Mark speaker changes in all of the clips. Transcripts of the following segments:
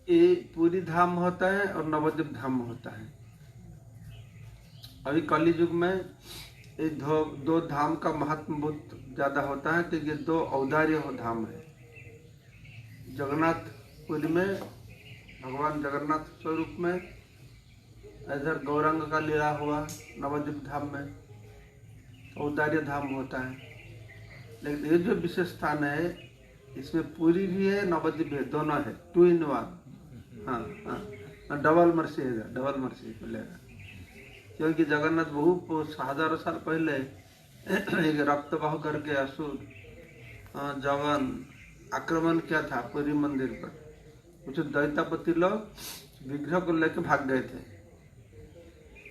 Speaker 1: ये पूरी धाम होता है और नवद्वीप धाम होता है। अभी कली युग में ये दो धाम का महत्व बहुत ज़्यादा होता है, क्योंकि ये दो औदार्य धाम है। जगन्नाथपुरी में भगवान जगन्नाथ स्वरूप में, इधर गौरांग का लीला हुआ नवद्वीप धाम में, औदार्य धाम होता है। लेकिन ये जो विशेष स्थान है, इसमें पूरी भी है, नवद्वीप भी है, दोनों है, 2 in 1। हाँ हाँ, डबल मर्सी है, डबल मर्सी मिलेगा। क्योंकि जगन्नाथ बहुत हजारों साल पहले एक रक्तवाह करके असुर जवान आक्रमण किया था पुरी मंदिर पर। कुछ दैतापति लोग विग्रह को लेकर भाग गए थे,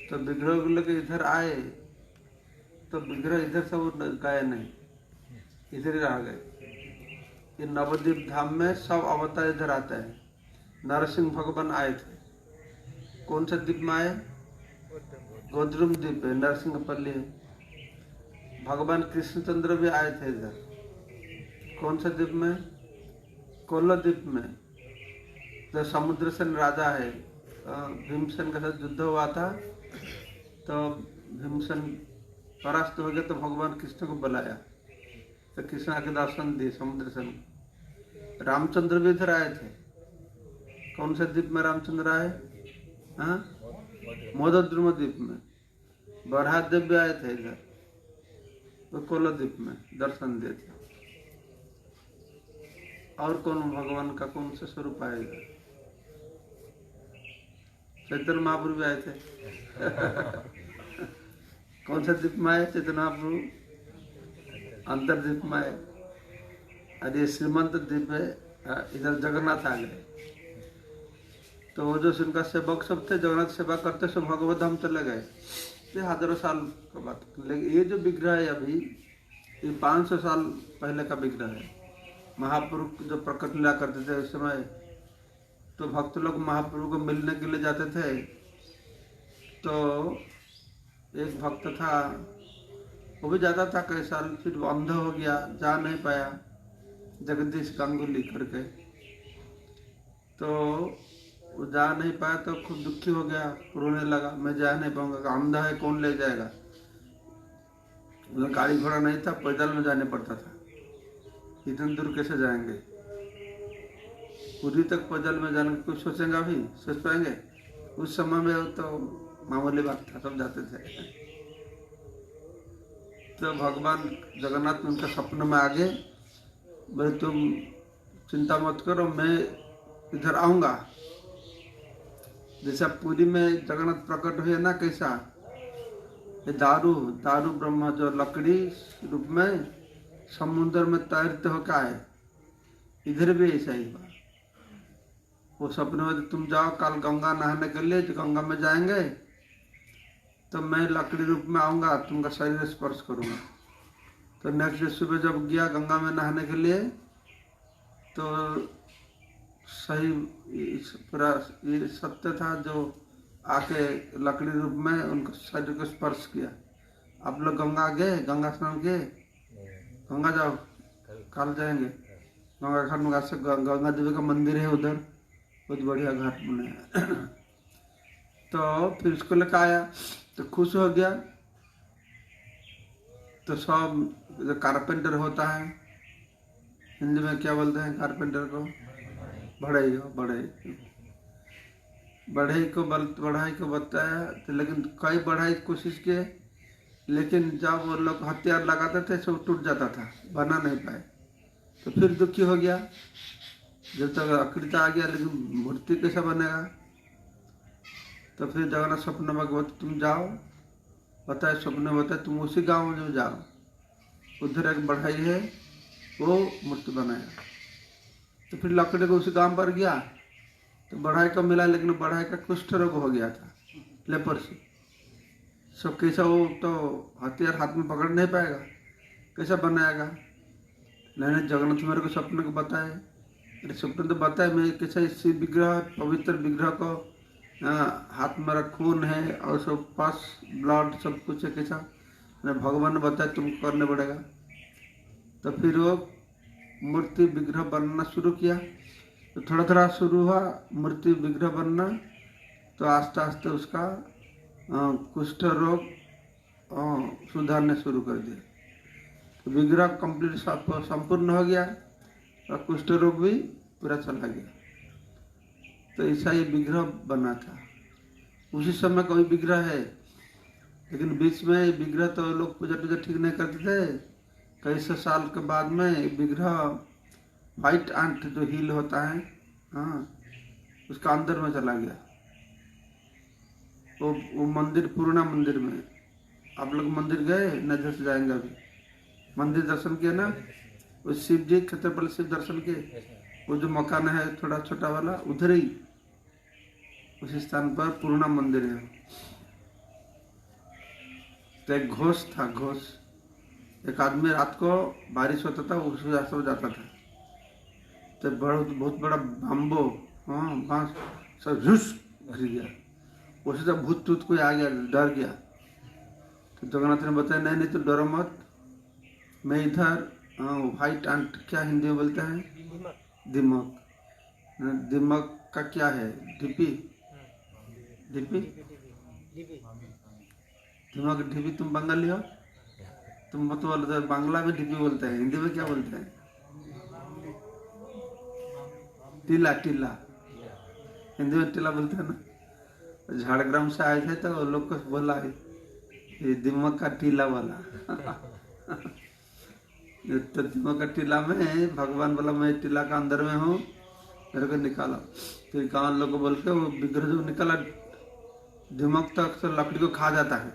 Speaker 1: तो विग्रह को लेकर इधर आए तो विग्रह इधर से वो गए नहीं, इधर ही रह गए। ये नवद्वीप धाम में सब अवतार इधर आते हैं। नरसिंह भगवान आए थे, कौन सा द्वीप में आए? गोद्रुम द्वीप है, नरसिंहपल्ली है। भगवान कृष्णचंद्र भी आए थे इधर, कौन सा द्वीप में? कोल्ला द्वीप में। जो समुद्रसेन राजा है, भीमसेन के साथ युद्ध हुआ था, तो भीमसेन परास्त हो गया, तो भगवान कृष्ण को बुलाया, तो कृष्ण आके दर्शन दिए समुद्रसेन। रामचंद्र भी इधर आए थे, कौन से द्वीप में रामचंद्र आए? हाँ, मोदद्रुम द्वीप में। बरहादेव भी आए थे इधर, तो कोल्ला द्वीप में दर्शन दिए थे। और कौन भगवान का कौन सा स्वरूप आए इधर? चैतन्य महाप्रभु भी आए थे कौन सा द्वीप में आए चैतन्य महाप्रभु? अंतरद्वीप में आए। अरे ये श्रीमंत द्वीप है, इधर जगन्नाथ आ गए। तो वो जो उनका सेवक सब थे, जगन्नाथ सेवा करते, सब भगवत धाम चले गए। ये हजारों साल का बात। लेकिन ये जो विग्रह है अभी, ये 500 साल पहले का विग्रह है। महाप्रभु जो प्रकट लीला करते थे उस समय, तो भक्त लोग महाप्रभु को मिलने के लिए जाते थे। तो एक भक्त था, वो भी जाता था कई साल, फिर वो अंधा हो गया, जा नहीं पाया, जगदीश गांगुली करके। तो वो जा नहीं पाया, तो खूब दुखी हो गया, रोने लगा, मैं जा नहीं पाऊंगा, अंधा है कौन ले जाएगा। गाड़ी घोड़ा नहीं था, पैदल में जाने पड़ता था। इतनी दूर कैसे जाएंगे? पूरी तक पैदल में जाने कुछ सोचेंगे? अभी सोच पाएंगे? उस समय में तो मामूली बात था, सब जाते थे। तो भगवान जगन्नाथ उनका सपने में आ गए, बोले तुम चिंता मत करो, मैं इधर आऊंगा। जैसा पुरी में जगन्नाथ प्रकट हुए ना, कैसा ये दारू ब्रह्मा जो लकड़ी रूप में समुद्र में तैरते होकर आए, इधर भी ऐसा ही हुआ। वो सपने में तुम जाओ कल गंगा नहाने के लिए, जो गंगा में जाएंगे तो मैं लकड़ी रूप में आऊंगा, तुमका शरीर स्पर्श करूंगा। तो नेक्स्ट डे सुबह जब गया गंगा में नहाने के लिए, तो सही पूरा ये सत्य था, जो आके लकड़ी रूप में उनको शरीर को स्पर्श किया। आप लोग गंगा गए, गंगा स्नान किए? गंगा जाओ, कल जाएंगे गंगा घाट में। से गंगा देवी का मंदिर है उधर, बहुत बढ़िया घाट बनाया तो फिर उसको लेकर आया, तो खुश हो गया। तो सब जो कारपेंटर होता है, हिंदी में क्या बोलते हैं कारपेंटर को? बढ़ई को बताया। तो लेकिन कई बढ़ाई कोशिश किए, लेकिन जब वो लोग हथियार लगाते थे सब टूट जाता था, बना नहीं पाए। तो फिर दुखी हो गया, जब तक आकृति आ गया, लेकिन मूर्ति कैसा बनेगा? तो फिर जगन्नाथ स्वप्न में भगवत तुम जाओ, बताए स्वप्न बताए, तुम उसी गांव में जाओ, उधर एक बढ़ाई है, वो मूर्ति बनाया। तो फिर लकड़ी को उसी गांव पर गया, तो बढ़ाई को मिला, लेकिन बढ़ाई का कुष्ठ रोग हो गया था, लेपर्सी। सब कैसा, वो तो हथियार हाथ में पकड़ नहीं पाएगा, कैसा बनाएगा? नहीं जगन्नाथ मेरे को स्वप्न को बताए। अरे स्वप्न तो बताए, मैं कैसा इसी विग्रह, पवित्र विग्रह को हाथ में खून है और सब पास ब्लड सब कुछ है, कैसा? भगवान ने बताया तुमको करने पड़ेगा। तो फिर वो मूर्ति विग्रह बनाना शुरू किया। तो थोड़ा थोड़ा शुरू हुआ मूर्ति विग्रह बनना, तो आस्ते आस्ते उसका कुष्ठ रोग सुधारने शुरू कर दिया। तो विग्रह कंप्लीट संपूर्ण हो गया और कुष्ठ रोग भी पूरा चला गया। तो ऐसा ये विग्रह बना था। उसी समय कोई विग्रह है, लेकिन बीच में विग्रह तो लोग पूजा टूजा ठीक नहीं करते थे। कई सौ साल के बाद में विग्रह व्हाइट आंट जो हील होता है, हाँ, उसका अंदर में चला गया। वो मंदिर, पूर्णा मंदिर में, आप लोग मंदिर गए, नजर से जाएंगे अभी, मंदिर दर्शन किए ना, उस शिव जी छत्रपति शिव दर्शन किए, वो जो मकान है थोड़ा छोटा वाला, उधर ही उस स्थान पर पूर्णा मंदिर है। तो एक घोष था, घोष, एक आदमी रात को बारिश होता था, उस रास्ते में जाता था, तो बहुत बड़ा बाम्बो, हाँ, बांस सब झुस भर गया। उसे जब भूत टूत कोई आ गया, डर गया, तो जगन्नाथ ने बताया नहीं नहीं तो डरो मत, मैं इधर व्हाइट आंट, क्या हिंदी में बोलते हैं, दिमक, दिमक का क्या है, ढिपी, ढिपी, दिमक ढिपी, तुम बंगाली हो, तुम मत बोलते, बांग्ला में ढिपी बोलते हैं, हिंदी में क्या बोलते हैं, टीला, टीला, हिंदी में टीला बोलते हैं ना। झाड़ग्राम से आए थे तो वो लोग को बोला ये दिमक का टीला वाला तो दिमक का टीला में भगवान बोला मैं टीला का अंदर में हूँ, मेरे को निकाला। फिर गाँव लोग को बोल के वो विग्रह जो निकाला, दिमक तो अक्सर लकड़ी को खा जाता है,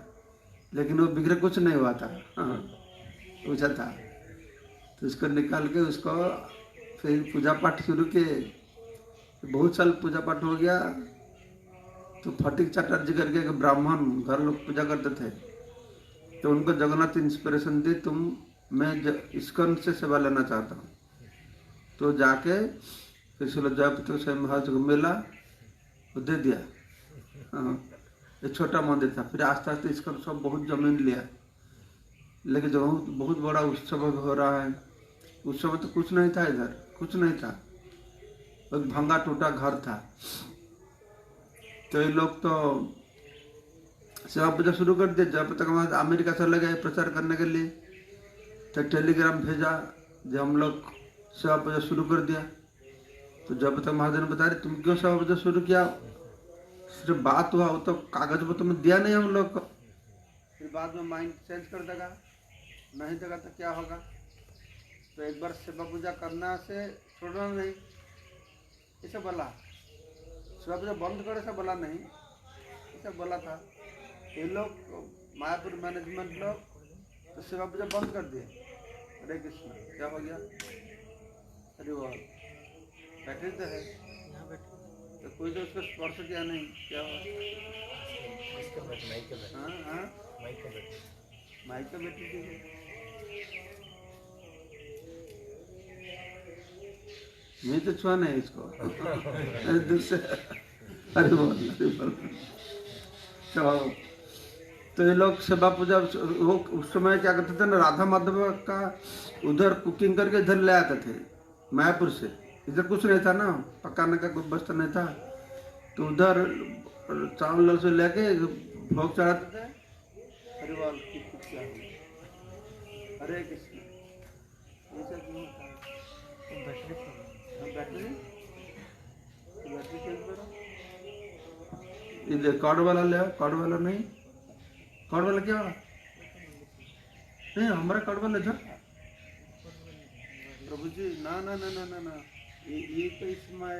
Speaker 1: लेकिन वो विग्रह कुछ नहीं हुआ था, पूछा था, तो उसको निकाल के उसको फिर पूजा पाठ शुरू किए। बहुत साल पूजा पाठ हो गया, तो फटिक चटर्जी करके एक ब्राह्मण घर लोग पूजा करते थे, तो उनको जगन्नाथ इंस्पिरेशन दी, मैं इस्कॉन से सेवा लेना चाहता हूँ। तो जाके फिर चलो जयपुर से महाराज को मिला, वो दे दिया, एक छोटा मंदिर था। फिर आस्ते आस्ते इस्कॉन सब बहुत जमीन लिया, लेकिन जो बहुत बड़ा उत्सव हो रहा है, उस समय तो कुछ नहीं था, इधर कुछ नहीं था, एक भंगा टूटा घर था। तो ये लोग तो सेवा पूजा शुरू कर दिया। जब तक हम अमेरिका चले गए प्रचार करने के लिए, तो टेलीग्राम भेजा जब हम लोग सेवा पूजा शुरू कर दिया। तो जब तक महाजन बता रहे तुम क्यों सेवा पूजा शुरू किया, सिर्फ बात हुआ, वो तो कागज पर तुम्हें दिया नहीं हम लोग को, फिर बाद में माइंड चेंज कर देगा, नहीं देगा तो क्या होगा। तो एक बार सेवा पूजा करना से छोड़ना नहीं, ऐसा बोला, सेवा पूजा बंद करे ऐसा बोला नहीं, ऐसा बोला था। ये लोग मायापुर मैनेजमेंट लोग तो सेवा पूजा बंद कर दिए। हरे कृष्ण, क्या हो गया, अरे वो बैटरी तो है, तो कोई तो उसको स्पर्श किया नहीं, क्या हुआ, हाँ हाँ, माइक का बैटरी ठीक है, मैं तो छुआ नहीं इसको अरे दूर से, अरे बोल। तो ये लोग सेवा पूजा वो उस समय क्या करते थे ना, राधा माधव का उधर कुकिंग करके इधर ले आते थे मायापुर से, इधर कुछ नहीं था ना, पकाने का कोई बस्ता नहीं था, तो उधर चावल से लेके भोग चढ़ाते थे। अरे वाह, क्या हरे कृष्ण, ये सब बैटरी चेंज करो, इधर कार्ड वाला ले, कार्ड वाला नहीं, कार्ड वाला क्या नहीं, हमारा कार्ड वाला था प्रभु जी, ना ना ना ना ना ना, ये तो इसमें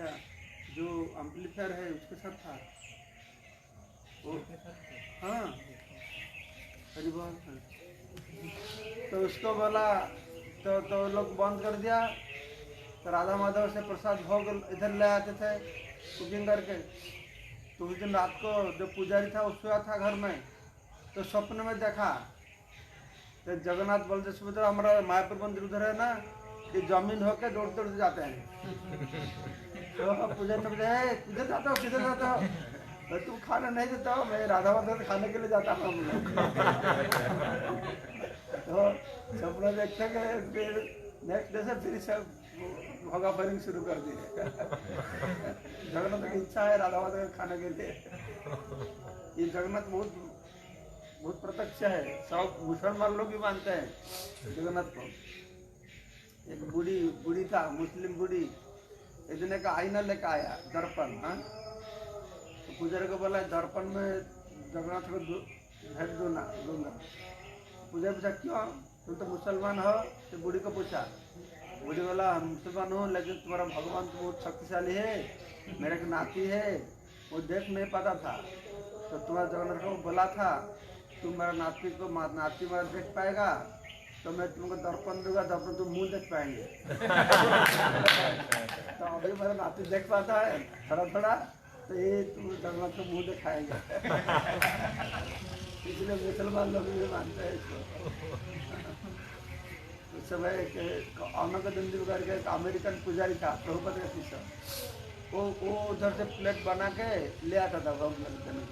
Speaker 1: जो एम्पलीफायर है उसके साथ था वो, हाँ, हरी बात। तो उसको बोला, तो लोग बंद कर दिया। तो राधा माधव से प्रसाद भोग इधर ले आते थे कुकिंग करके। तो उस दिन रात को जो पुजारी था वो सोया था घर में, तो स्वप्न में देखा तो जगन्नाथ बलदेव सुभद्रा, हमारा मायापुर मंदिर उधर है ना, ये जमीन होके दौड़ दौड़ जाते हैं। तो पुजारी ने बताया किधर जाता हो, किधर जाता हो, तुम खाना नहीं देता हो, मैं राधा माधव खाने के लिए जाता हूँ। तो सपना देखते गए, फिर नेक्स्ट डे से फिर सब भोगा बरिंग शुरू कर दिए। जगन्नाथ की इच्छा है राधा माधव के खाने के लिए। ये जगन्नाथ बहुत प्रत्यक्ष है, सब मुसलमान लोग भी मानते हैं जगन्नाथ को। एक बूढ़ी था, मुस्लिम बूढ़ी, एक दिन का आईना लेकर आया, दर्पण। हाँ, तो पुजारी को बोला दर्पण में जगन्नाथ को भेंट दूंगा। पुजारी पूछा क्यों, तुम तो मुसलमान हो? तो बूढ़ी को पूछा। बूढ़ी बोला हम मुसलमान हूँ, लेकिन तुम्हारा भगवान तो बहुत शक्तिशाली है, मेरे एक नाती है, वो देख नहीं पाता था, तो तुम्हारा जगन्नाथ को बोला था तुम मेरा नाती मेरा देख पाएगा तो मैं तुमको दर्पण दूंगा, दर्पण तुम मुंह देख पाएंगे। तो अभी मेरा नाती देख पाता है थोड़ा थोड़ा, तो ये तुम जगन्नाथ को मुंह दिखाएंगे। इसलिए मुसलमान लोग भी मानते हैं इसको। उस समय औनकदंडी करके एक अमेरिकन पुजारी था, प्रभुपद का शिष्य, वो उधर से प्लेट बना के ले आता था भोग देने के लिए।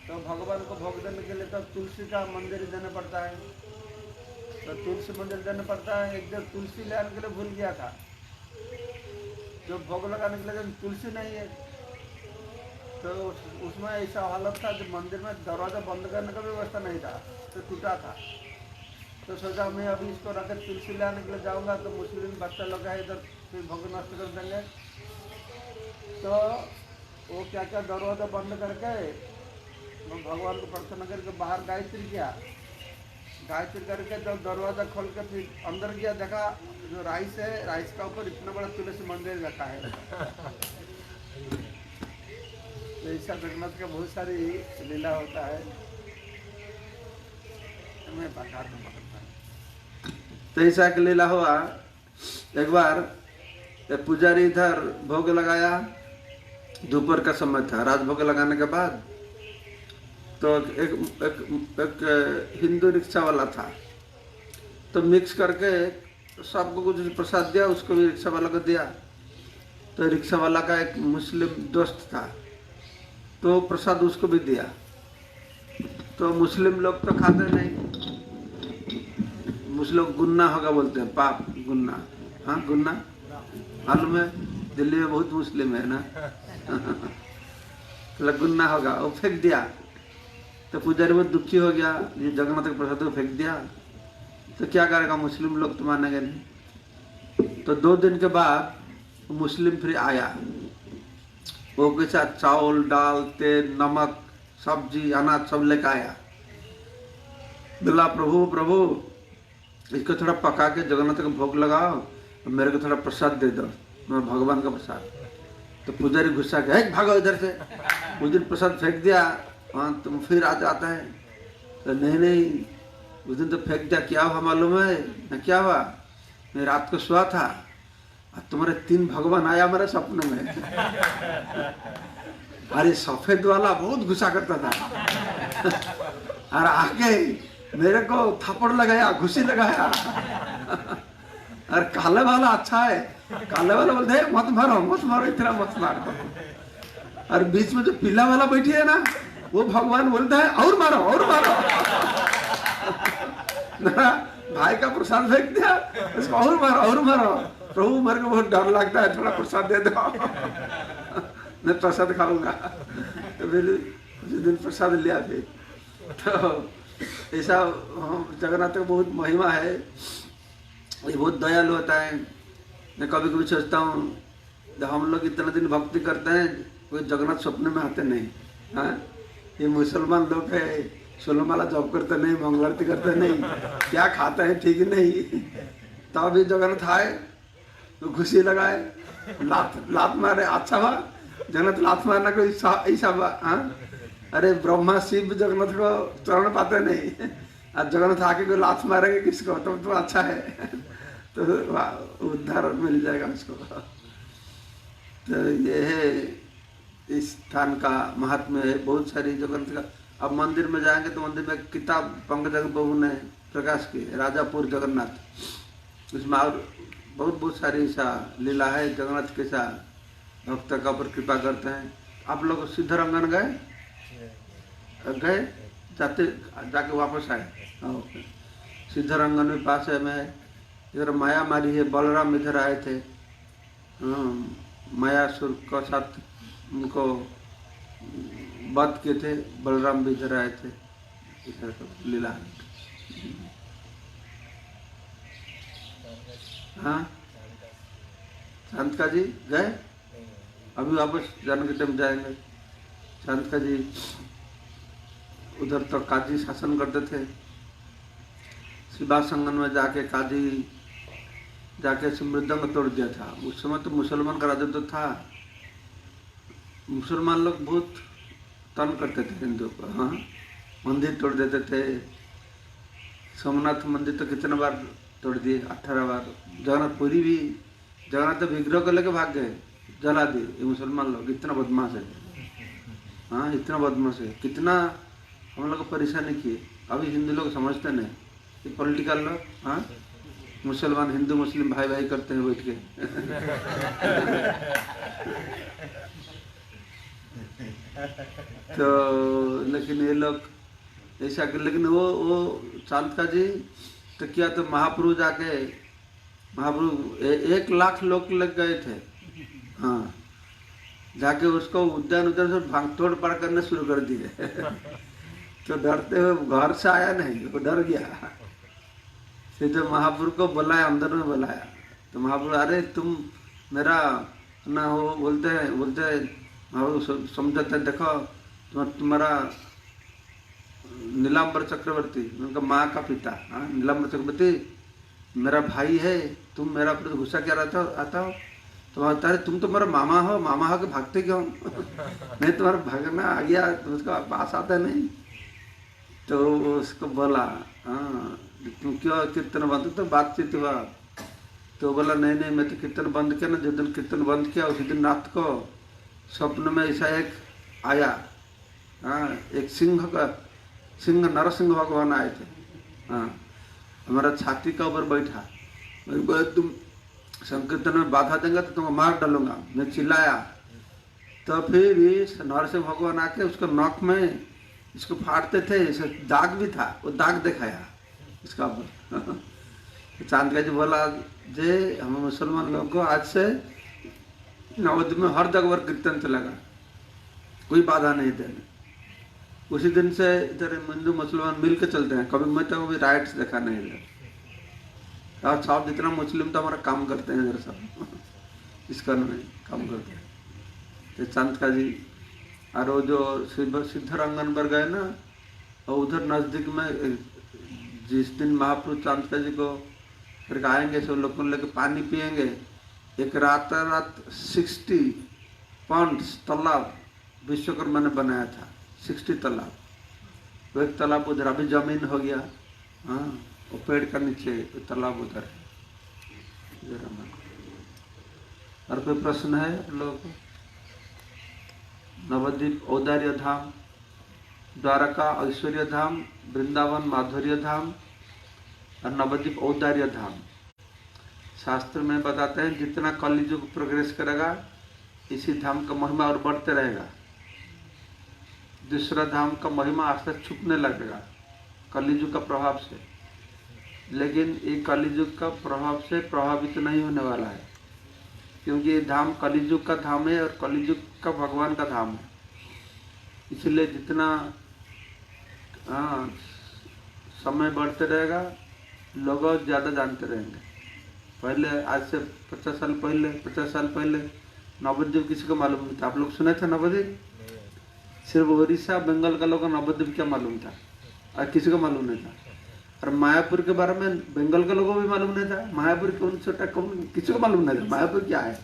Speaker 1: तो भगवान को भोग देने के लिए तो तुलसी का मंदिर देना पड़ता है, तो तुलसी मंदिर देना पड़ता है। एक दिन तुलसी ले आने के लिए भूल गया था, जो भोग लगाने के लिए तुलसी नहीं है, तो उसमें ऐसा हालत था जो मंदिर में दरवाजा बंद करने का भी व्यवस्था नहीं था, तो टूटा था। तो सोचा मैं अभी इसको रख तुलसी ले आने के लिए जाऊंगा तो मुस्लिम बच्चा लोग है इधर, फिर भोग नष्ट कर देंगे। तो वो क्या दरवाजा बंद करके भगवान को प्रार्थना करके बाहर गायत्री किया। गायत्री करके जब दरवाजा खोल के फिर अंदर गया, देखा जो राइस है, राइस का ऊपर इतना बड़ा तुलसी मंदिर रखा है। तो ऐसा जगन्नाथ का बहुत सारी लीला होता है, हमें बता दो। तो ऐसा एक लीला हुआ, एक बार पुजारी इधर भोग लगाया, दोपहर का समय था, रात भोग लगाने के बाद तो एक हिंदू रिक्शा वाला था, तो मिक्स करके सबको कुछ प्रसाद दिया, उसको भी रिक्शा वाला को दिया। तो रिक्शा वाला का एक मुस्लिम दोस्त था, तो प्रसाद उसको भी दिया। तो मुस्लिम लोग तो खाते नहीं, मुस्लिम गुन्ना होगा बोलते हैं, पाप गुन्ना। हाँ गुन्ना मालूम है, दिल्ली में बहुत मुस्लिम है ना। तो गुन्ना होगा, वो फेंक दिया। तो पुजारी बहुत दुखी हो गया, ये जगन्नाथ के प्रसाद को फेंक दिया, तो क्या करेगा, मुस्लिम लोग तो मानेंगे नहीं। तो 2 दिन के बाद मुस्लिम फिर आया, वो के साथ चावल दाल तेल नमक सब्जी अनाज सब लेकर आया। बोला प्रभु प्रभु इसको थोड़ा पका के जगन्नाथ को भोग लगाओ, मेरे को थोड़ा प्रसाद दे दो, मेरे भगवान का प्रसाद। तो पुजारी गुस्सा के भागो इधर से, उस दिन प्रसाद फेंक दिया, हाँ तुम फिर आ जाता है। तो नहीं उस दिन तो फेंक दिया, क्या हुआ मालूम है ना, क्या हुआ, मैं रात को सोया था और तुम्हारे 3 भगवान आया मेरे सपने में। अरे सफेद वाला बहुत गुस्सा करता था और आके मेरे को थप्पड़ लगाया, घुसी लगाया। और काले वाला अच्छा है, काले वाला बोलते है मत मारो इतना मत मारो। और बीच में जो पीला वाला बैठी है ना, वो भगवान बोलता है और मारो मेरा भाई का प्रसाद फेंक दिया, इसको और मारो। प्रभु मेरे को बहुत डर लगता है, थोड़ा प्रसाद दे दो, मैं प्रसाद खाऊंगा। तो फिर उस दिन प्रसाद लिया। फिर तो ऐसा जगन्नाथ का बहुत महिमा है, ये बहुत दयालु होता है। मैं कभी कभी सोचता हूँ जब हम लोग इतना दिन भक्ति करते हैं, कोई जगन्नाथ सपने में आते नहीं। हाँ, ये मुसलमान लोग है, सोलमाला जॉब करते नहीं, मंगलारती करते नहीं, क्या खाते हैं ठीक नहीं। तब भी जगन्नाथ आए तो खुशी लगाए, लात मारे, अच्छा हुआ जगन्नाथ लात मारना कोई ऐसा हुआ। हाँ, अरे ब्रह्मा शिव जगन्नाथ को चरण पाते नहीं, और जगन्नाथ आके कोई लात मारेंगे किसको, तो अच्छा है, तो उद्धार मिल जाएगा उसको। तो ये है इस स्थान का महात्म्य है, बहुत सारी जगन्नाथ का। अब मंदिर में जाएंगे तो मंदिर में किताब पंकज बहू ने प्रकाश की, राजापुर जगन्नाथ, उसमें और बहुत सारी ऐसा लीला है जगन्नाथ के साथ भक्त का ऊपर कृपा करते हैं। आप लोग सिद्धरंगन गए जाके वापस आए। सिद्धरंगन में पास है में इधर माया मारी है, बलराम इधर आए थे, मायासुर के साथ उनको वध किए थे, बलराम भी इधर आए थे, इधर लीला। हाँ, चांदका जी गए, अभी वापस जाने के टाइम जाएंगे। चांदका जी उधर तो काजी शासन करते थे, शिवा संगन में जाके काजी जाके मृदंग तोड़ दिया था। उस समय तो मुसलमान का राजा तो था, मुसलमान लोग बहुत तंग करते थे हिंदुओं को। हाँ, मंदिर तोड़ देते थे, सोमनाथ मंदिर तो कितने बार तोड़ दिए, 18 बार। जगन्नाथपुरी भी, जगन्नाथ विग्रह को लेके भाग गए, जला दिए। ये मुसलमान लोग इतना बदमाश है। हाँ, इतना बदमाश है, कितना हम लोग को परेशानी किए। अभी हिंदू लोग समझते नहीं, ये पॉलिटिकल लोग। हाँ, मुसलमान हिंदू मुस्लिम भाई भाई करते हैं बैठ के। तो लेकिन ये लोग ऐसा कर, लेकिन वो चांदका जी तो किया, तो महाप्रभु जाके, महाप्रभु 1 लाख लोग लग गए थे। हाँ, जाके उसको उद्यान उद्यान से भांग तोड़ पाड़ करने शुरू कर दिए। तो डरते हुए घर से आया नहीं, वो डर गया। फिर जब महाप्रभु को बुलाया, अंदर में बुलाया, तो महाप्रभु, अरे तुम मेरा ना हो, बोलते हैं महाप्रभु समझाते, देखो तुम्हारा नीलांबर चक्रवर्ती, उनका माँ का पिता, हाँ, नीलांबर चक्रवर्ती मेरा भाई है, तुम मेरा प्रति गुस्सा क्या आता हो? तो बोलता है, तुम तो मेरा मामा हो के भागते क्यों? नहीं, तुम्हारा भागना आ गया, तुम उसका पास आता नहीं। तो उसको बोला, हाँ तुम क्यों कीर्तन बंद? तो बातचीत हुआ, तो बोला नहीं, मैं तो कीर्तन बंद किया ना, जिस दिन कीर्तन बंद किया उसी दिन रात को स्वप्न में ऐसा एक आया, हाँ, एक सिंह नरसिंह भगवान आए थे। हाँ, हमारा छाती का ऊपर बैठा, बोले तुम संकीर्तन में बाधा देंगे तो तुमको मार डालूंगा। मैं चिल्लाया, तो फिर नरसिंह भगवान आके उसको नौक में इसको फाड़ते थे, दाग भी था, वो दाग दिखाया इसका ऊपर। चांदका जी बोला, जे हम मुसलमान लोगों को आज से नवद्वीप में हर जगह पर कीर्तन चलेगा, कोई बाधा नहीं देने। उसी दिन से इधर हिंदू मुसलमान मिल के चलते हैं, कभी मैं तो कभी राइट्स देखा नहीं इधर। और सब जितना मुस्लिम तो हमारा काम करते हैं इधर, सब इस्कॉन में काम करते हैं। तो चांदका जी और वो जो सिद्धरंगन पर गए ना, और उधर नज़दीक में जिस दिन महाप्रभु चांदका जी को फिर आएंगे, सब लोग को लेकर पानी पियेंगे, एक रात 60 पॉन्ड्स तालाब विश्वकर्मा ने बनाया था, 60 तालाब। वो एक तालाब उधर अभी जमीन हो गया, हाँ, वो पेड़ का नीचे तालाब उधर है। और कोई प्रश्न है लोगों को? नवद्वीप औदार्य धाम, द्वारका ऐश्वर्य धाम, वृंदावन माधुर्य धाम और नवद्वीप औदार्य धाम। शास्त्र में बताते हैं जितना कलियुग प्रोग्रेस करेगा इसी धाम का महिमा और बढ़ते रहेगा। दूसरा धाम का महिमा आस्ते छुपने लगेगा कलियुग का प्रभाव से, लेकिन ये कलियुग का प्रभाव से प्रभावित नहीं होने वाला है, क्योंकि ये धाम कलियुग का धाम है और कलियुग का भगवान का धाम है। इसलिए जितना समय बढ़ते रहेगा लोग ज़्यादा जानते रहेंगे। पहले आज से 50 साल पहले नवद्वीप किसी को मालूम नहीं था। आप लोग सुने थे नवद्वीप? सिर्फ उड़ीसा बंगाल का लोगों को नवद्वीप क्या मालूम था और किसी को मालूम नहीं था। और मायापुर के बारे में बंगाल के लोगों को भी मालूम नहीं था। मायापुर कौन छोटा कौन किसी को मालूम नहीं था, मायापुर क्या है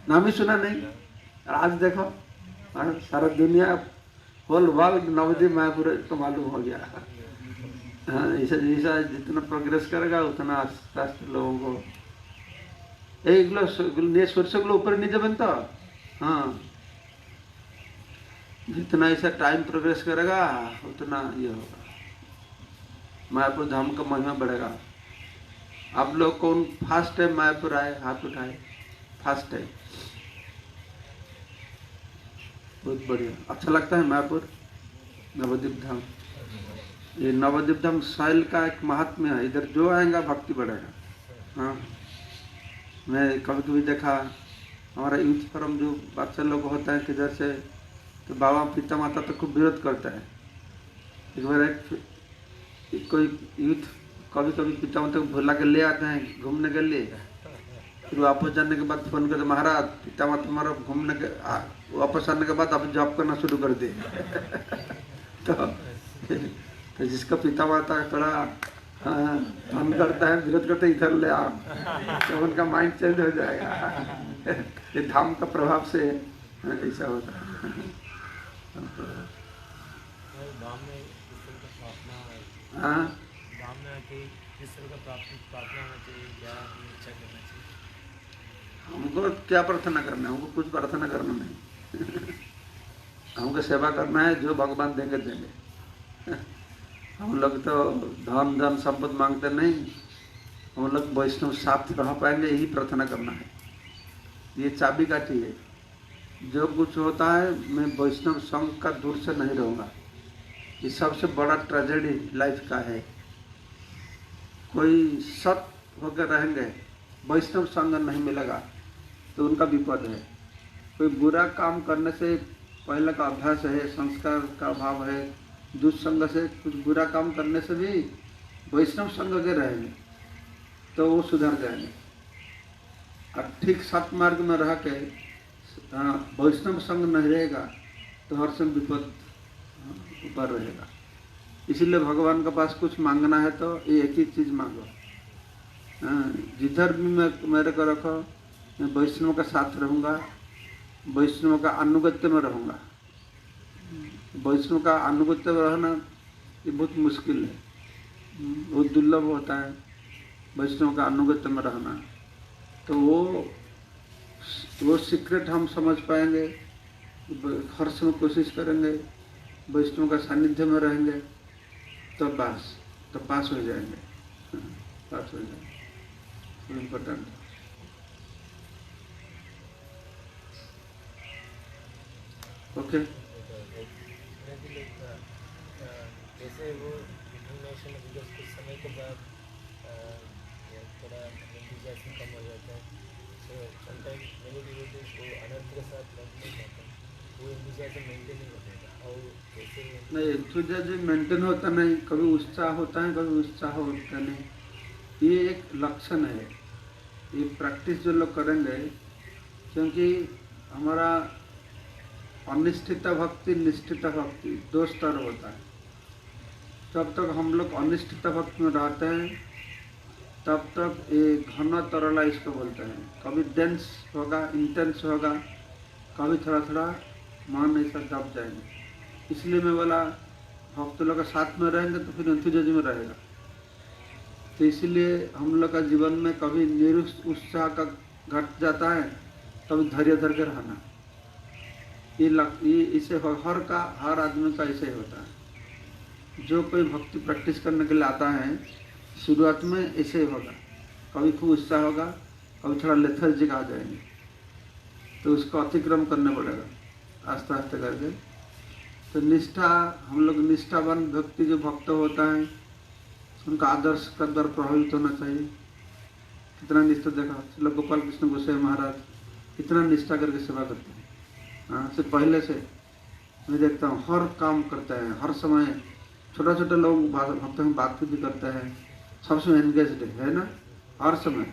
Speaker 1: नाम ही सुना नहीं। और आज देखो सारा दुनिया होल वर्ल्ड नवद्वीप मायापुर को मालूम हो गया। हाँ, ऐसा जितना प्रोग्रेस करेगा उतना आस्ते आस्ते लोगों को वर्षों ऊपर नहीं जबन तो, हाँ, जितना ऐसा टाइम प्रोग्रेस करेगा उतना ये होगा, मायापुर धाम का महिमा बढ़ेगा। आप लोग कौन फर्स्ट टाइम मायापुर आए? हाथ उठाए। फर्स्ट टाइम, बहुत बढ़िया, अच्छा लगता है मायापुर नवद्वीप धाम। ये नवद्वीप धाम साइल का एक महात्म्य है, इधर जो आएगा भक्ति बढ़ेगा। हाँ, मैं कभी कभी देखा हमारा यूथ फोरम जो बच्चे लोग होता है किधर से, तो बाबा पिता माता तो खूब विरोध करता है। एक बार एक कोई यूथ कभी कभी पिता माता को भुला के ले आते हैं घूमने के लिए, फिर वापस जाने के बाद फोन करते महाराज पिता माता हमारा घूमने के वापस आने के बाद आप जॉब करना शुरू कर दिए। तो जिसका पिता माता थोड़ा मन करता है विरोध करते इधर ले आओ, तो उनका माइंड चेंज हो जाएगा। ये धाम का प्रभाव से ऐसा होता है। हाँ, हमको क्या प्रार्थना करना है? हमको कुछ प्रार्थना करना नहीं। हमको सेवा करना है, जो भगवान देंगे देंगे। हम लोग तो धन धन संपत्ति मांगते नहीं, हम लोग वैष्णव साथ रह पाएंगे यही प्रार्थना करना है। ये चाबी काठी है। जो कुछ होता है मैं वैष्णव संघ का दूर से नहीं रहूँगा। ये सबसे बड़ा ट्रेजेडी लाइफ का है। कोई सत होकर रहेंगे, वैष्णव संग नहीं मिलेगा तो उनका विपद है। कोई बुरा काम करने से पहले का अभ्यास है, संस्कार का अभाव है, दुष्संग से कुछ बुरा काम करने से भी वैष्णव संग के रहेंगे तो वो सुधर जाएंगे। और ठीक सत मार्ग में रह के वैष्णव संग नहीं रहेगा तो हर समय विपद ऊपर रहेगा। इसीलिए भगवान के पास कुछ मांगना है तो ये एक ही चीज़ मांगो। जिधर भी मेरे को रखो, मैं वैष्णव का साथ रहूँगा, वैष्णव का अनुगत्य में रहूँगा। वैष्णव का अनुगत्य में रहना ये बहुत मुश्किल है, बहुत दुर्लभ होता है वैष्णव का अनुगत्य में रहना। तो वो सीक्रेट हम समझ पाएंगे, हर समय कोशिश करेंगे, वैष्णव का सानिध्य में रहेंगे तो पास हो जाएंगे, पास हो जाएंगे। इम्पोर्टेंट। ओके,
Speaker 2: जैसे वो इंफॉर्मेशन कुछ समय के बाद थोड़ा एंथुसियाज्म कम हो जाता है, सो समटाइम्स मेनी डिवोटीज वो अनर्थ के साथ लग नहीं पाते, वो एंथुसियाज्म मेंटेन नहीं हो पाता। और कैसे
Speaker 1: नहीं एंथुसियाज्म मेंटेन होता नहीं, कभी उत्साह होता है कभी उत्साह होता नहीं। ये एक लक्षण है। ये प्रैक्टिस जो लोग करेंगे, क्योंकि हमारा अनिष्ठिता भक्ति निष्ठिता भक्ति दो स्तर होता है। जब तक हम लोग अनिष्ठिता भक्ति में रहते हैं तब तक ये घना तरला इसको बोलते हैं। कभी डेंस होगा, इंटेंस होगा, कभी थोड़ा थोड़ा मन ऐसा दब जाएंगे। इसलिए मैं बोला भक्त लोग के साथ में रहेंगे तो फिर एंथुसियाज्म में रहेगा। तो इसीलिए हम लोग का जीवन में कभी निरुत्साह का घट जाता है, कभी धैर्य धर के रहना। ये इसे हर आदमी का ऐसे ही होता है। जो कोई भक्ति प्रैक्टिस करने के लिए आता है शुरुआत में ऐसे ही होगा, कभी खूब उत्साह होगा, कभी थोड़ा लेथर्जिक आ जाएंगे, तो उसको अतिक्रम करना पड़ेगा आस्ते आस्ते करके। तो निष्ठा, हम लोग निष्ठावान व्यक्ति जो भक्त होता है उनका आदर्श का द्वारा प्रभावित होना चाहिए। कितना निष्ठा देखा, श्री गोपाल कृष्ण गोसाई महाराज कितना निष्ठा करके सेवा करते हैं। हाँ, से पहले से मैं देखता हूँ हर काम करते हैं, हर समय छोटा छोटा लोग भक्तों में बात भी करते हैं, सब समय एंगेज्ड है ना, हर समय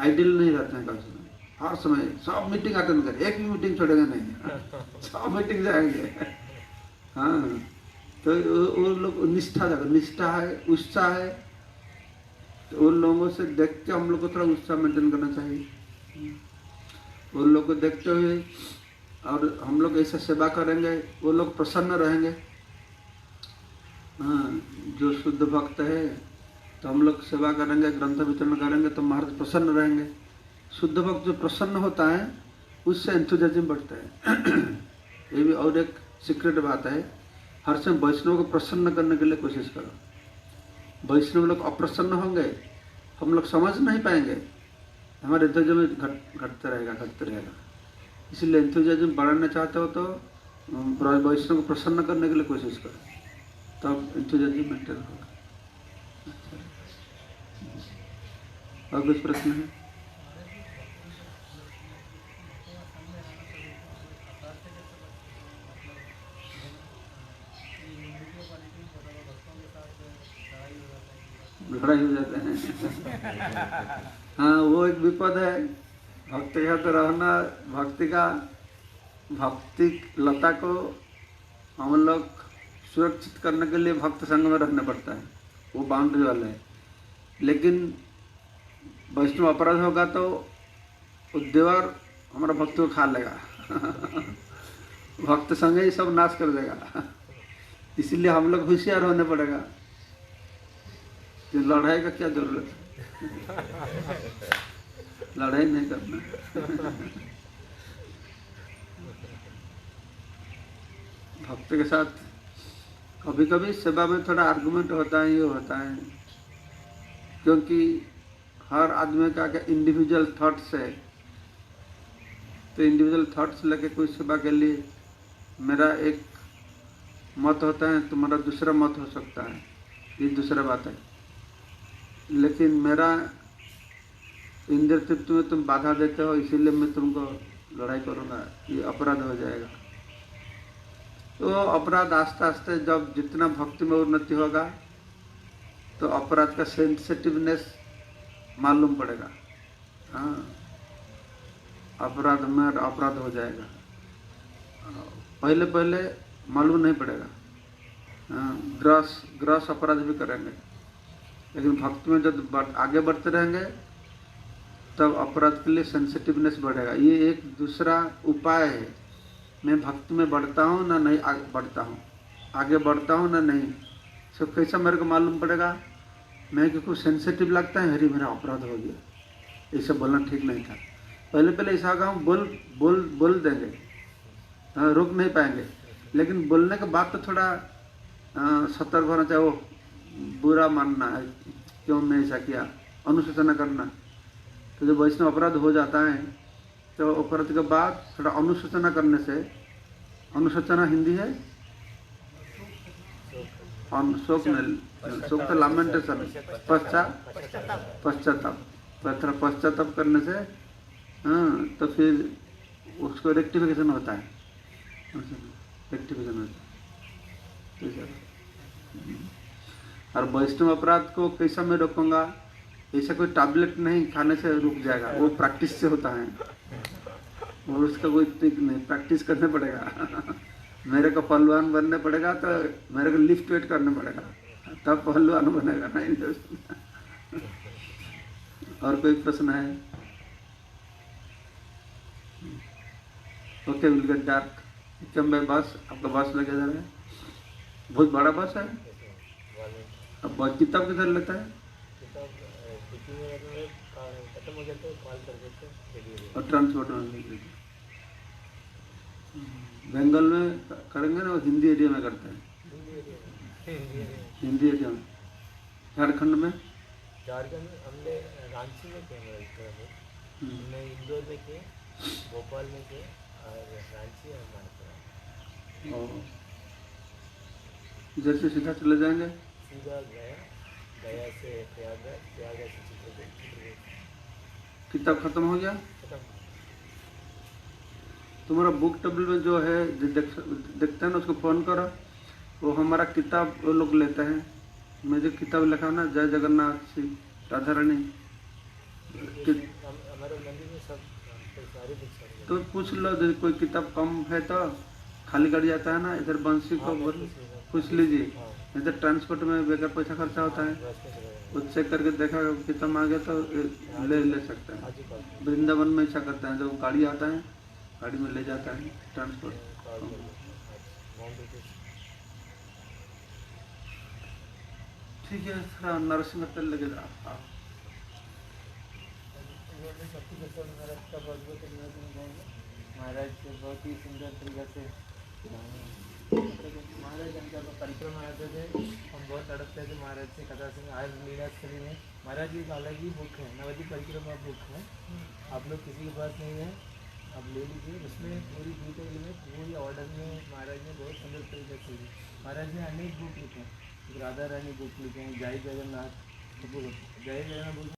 Speaker 1: आइडियल नहीं रहते हैं। कभी समय हर समय सब मीटिंग अटेंड करें, एक भी मीटिंग छोड़ेगा नहीं, सब मीटिंग जाएंगे। हाँ, तो वो लोग निष्ठा है, उत्साह है, तो उन लोगों से देख के हम लोग को थोड़ा उत्साह मेंटेन करना चाहिए। उन लोग को देखते हुए और हम लोग ऐसा सेवा करेंगे, वो लोग प्रसन्न रहेंगे। हाँ, जो शुद्ध भक्त है तो हम लोग सेवा करेंगे, ग्रंथ वितरण करेंगे तो महाराज प्रसन्न रहेंगे। शुद्ध भक्त जो प्रसन्न होता है उससे एंथुसियाज्म बढ़ता है। ये भी और एक सीक्रेट बात है, हर समय वैष्णव को प्रसन्न करने के लिए कोशिश करो। वैष्णव लोग अप्रसन्न होंगे, हम लोग समझ नहीं पाएंगे, हमारे एंथुसियाज्म घटते रहेगा। इसलिए एंथुसियाज्म बढ़ाना चाहते हो तो वैष्णव को प्रसन्न करने के लिए कोशिश करो, तब एंथुसियाज्म मेंटेन होगा। और कुछ प्रश्न है? लड़ाई हो जाते हैं। हाँ, वो एक विपद है। भक्त का तो रहना, भक्ति लता को हम लोग सुरक्षित करने के लिए भक्त संग में रहना पड़ता है, वो बाउंड्री वाला है। लेकिन वैष्णव अपराध होगा तो वो देवर हमारा भक्त को खा लेगा। भक्त संग ही सब नाश कर देगा। इसीलिए हम लोग होशियार होने पड़ेगा कि लड़ाई का क्या जरूरत है। लड़ाई नहीं करना। भक्त के साथ कभी कभी सेवा में थोड़ा आर्गुमेंट होता है, ये होता है, क्योंकि हर आदमी का इंडिविजुअल थॉट्स है। तो इंडिविजुअल थॉट्स लेके कोई सेवा के लिए मेरा एक मत होता है, तुम्हारा दूसरा मत हो सकता है, ये दूसरा बात है। लेकिन मेरा इंद्रिय तृप्ति में तुम बाधा देते हो, इसीलिए मैं तुमको लड़ाई करूँगा, ये अपराध हो जाएगा। तो अपराध आस्ते आस्ते जब जितना भक्ति में उन्नति होगा तो अपराध का सेंसिटिवनेस मालूम पड़ेगा। हाँ, अपराध में अपराध हो जाएगा। पहले पहले मालूम नहीं पड़ेगा। हाँ, ग्रस अपराध भी करेंगे, लेकिन भक्ति में जब आगे बढ़ते रहेंगे तब अपराध के लिए सेंसिटिवनेस बढ़ेगा। ये एक दूसरा उपाय है। मैं भक्ति में बढ़ता हूँ ना नहीं बढ़ता हूँ, आगे बढ़ता हूँ ना नहीं, सब कैसा मेरे को मालूम पड़ेगा। मैं क्योंकि सेंसिटिव लगता है, अरे मेरा अपराध हो गया, ऐसा बोलना ठीक नहीं था। पहले पहले ऐसा होगा, हम बोल देंगे, रोक नहीं पाएंगे। लेकिन बोलने के बाद तो थोड़ा सतर्क होना चाहिए। वो बुरा मानना है, क्यों मैं ऐसा किया, अनुशोचना करना। तो जब वैष्णव अपराध हो जाता है तो अपराध के बाद थोड़ा अनुशोचना करने से, अनुशोचना हिंदी है शोक तो लामेंटेशन, पश्चाताप, थोड़ा पश्चाताप करने से हाँ, तो फिर उसको रेक्टिफिकेशन होता है, रेक्टिफिकेशन होता है। और वैष्णव अपराध को कैसा मैं रोकूंगा, ऐसा कोई टैबलेट नहीं खाने से रुक जाएगा, वो प्रैक्टिस से होता है, और उसका कोई ट्रिक नहीं, प्रैक्टिस करने पड़ेगा। मेरे को पहलवान बनने पड़ेगा तो मेरे को लिफ्ट वेट करने पड़ेगा, तब पहलवान बनेगा। नहीं और कोई प्रश्न है? Okay, will get dark. Come by बस, आपका बस लगे जा रहा है, बहुत बड़ा बस है। अब किताब किधर लेता है?
Speaker 2: खत्म हो जाता है, कॉल कर देते हैं
Speaker 1: और ट्रांसपोर्ट में बंगाल में करेंगे ना, हिंदी एरिया में करते हैं, हिंदी एरिया में। झारखंड में
Speaker 2: हमने रांची में किया, हमने इंदौर में किए, भोपाल में किए, और रांची और मानपुर।
Speaker 1: इधर से सीधा चले जाएंगे,
Speaker 2: सीधा गया से प्रयागराज से चित्रकूट।
Speaker 1: किताब खत्म हो गया?
Speaker 2: खत्म।
Speaker 1: तुम्हारा बुक टेबल में जो है देखते हैं ना, उसको फ़ोन करो, वो हमारा किताब वो लोग लेते हैं। मैं जो किताब लिखा हूँ ना, जय जगन्नाथ श्री राधा रानी,
Speaker 2: हमारे मंदिर में सब सारी बुक्स।
Speaker 1: तो पूछ लो, कोई किताब कम है तो खाली कर जाता है ना, इधर बंसी को पूछ लीजिए। इधर ट्रांसपोर्ट में बेकार पैसा खर्चा होता है, वो चेक करके देखा किताब आ गया तो ले सकते हैं। वृंदावन में ऐसा करते हैं, जब गाड़ी आता है गाड़ी में ले जाता है ट्रांसपोर्ट। ठीक है, थोड़ा नरसिंह तेल लगे
Speaker 2: महाराज बहुत ही सुंदर तरीके से महाराज का परिक्रमा आते थे। हम बहुत तड़पते थे महाराज से कथा सुन। आज लीलास्थली में महाराज की एक अलग ही बुक है, नवद्वीप परिक्रमा बुक है, आप लोग किसी के पास नहीं है, आप ले लीजिए। उसमें पूरी डिटेल में पूरी ऑर्डर में महाराज ने बहुत सुंदर तरीके से महाराज ने अनेक बुक लिखे हैं। राधा रानी बुक लिखे हैं, जय जगन्नाथ बुक